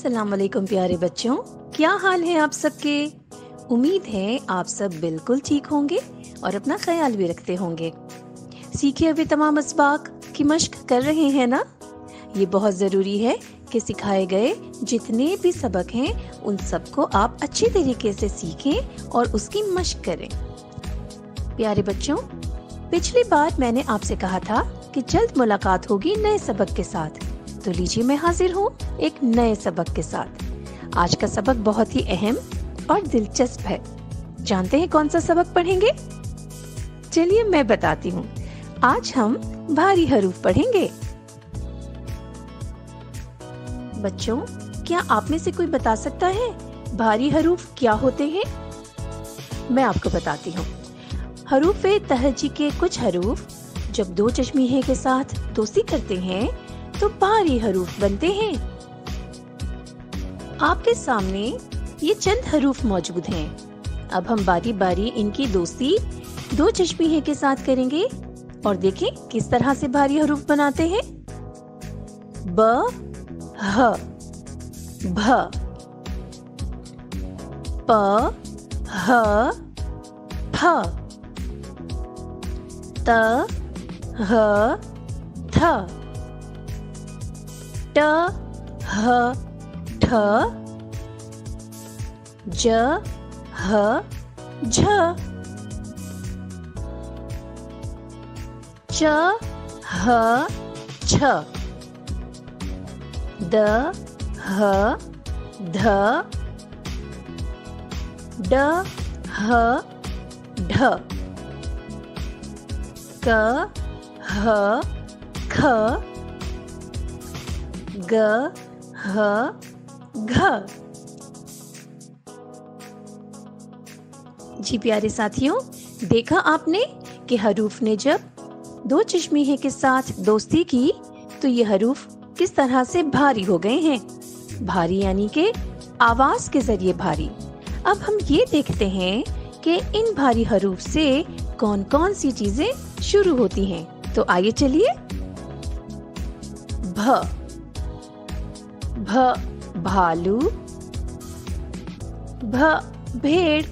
अस्सलाम वालेकुम प्यारे बच्चों, क्या हाल है आप सबके। उम्मीद है आप सब बिल्कुल ठीक होंगे और अपना ख्याल भी रखते होंगे। सीखे हुए तमाम असबाक की मश्क कर रहे हैं ना। ये बहुत ज़रूरी है कि सिखाए गए जितने भी सबक हैं उन सबको आप अच्छी तरीके से सीखें और उसकी मश्क करें। प्यारे बच्चों, पिछली बार मैंने आपसे कहा था कि जल्द मुलाकात होगी नए सबक के साथ, तो लीजिए मैं हाजिर हूँ एक नए सबक के साथ। आज का सबक बहुत ही अहम और दिलचस्प है। जानते हैं कौन सा सबक पढ़ेंगे? चलिए मैं बताती हूँ। आज हम भारी हरूफ पढ़ेंगे। बच्चों, क्या आप में से कोई बता सकता है भारी हरूफ क्या होते हैं? मैं आपको बताती हूँ। हरूफ तहजी के कुछ हरूफ जब दो चश्मीहे के साथ दोस्ती करते हैं तो भारी हरूफ बनते हैं। आपके सामने ये चंद हरूफ मौजूद हैं। अब हम बारी बारी इनकी दोस्ती दो चश्मीहे के साथ करेंगे और देखें किस तरह से भारी हरूफ बनाते हैं। ब, ह, भ, प, ह, फ, त, ह, थ, ट, ह, ठ, ज, ह, झ, च, ह, छ, द, ह, ध, ड, ह, ढ, क, ह, ख, ग, ह, घ। जी प्यारे साथियों, देखा आपने कि हरूफ ने जब दो चश्मीहे के साथ दोस्ती की तो ये हरूफ किस तरह से भारी हो गए हैं। भारी यानी कि आवाज के जरिए भारी। अब हम ये देखते हैं कि इन भारी हरूफ से कौन कौन सी चीजें शुरू होती हैं। तो आइए चलिए। भ, भ भालू, भ भेड़,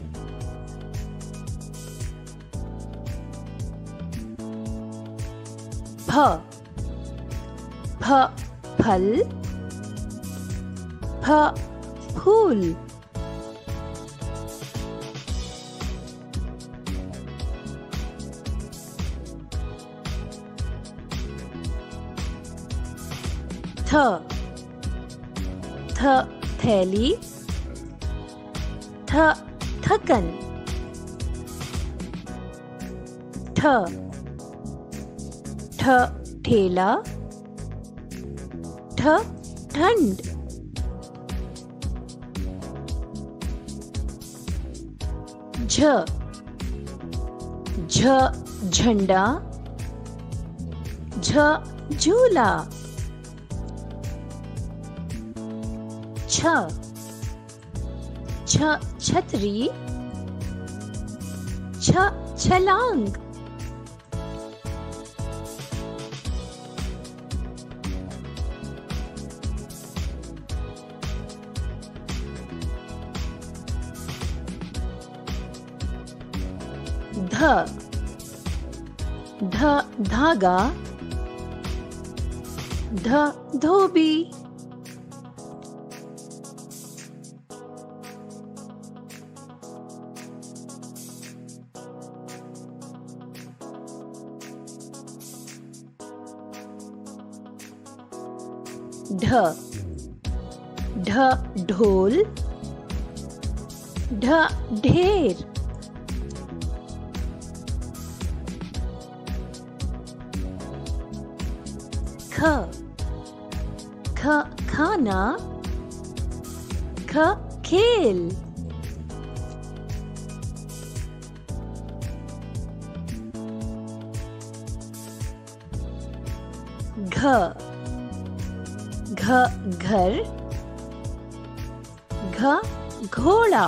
फ, फ फल, फ फूल, थ, थ थैली, थ थकन, ठ, ठ ठेला, ठ ठंड, झ, झ झंडा, झ झूला, छ, छ छतरी, छ छलांग, ध, ध धागा, ध धोबी, ढ, ढ ढोल, ढ ढेर, ख, ख खाना, ख खेल, घ, घ घर, घ घोड़ा,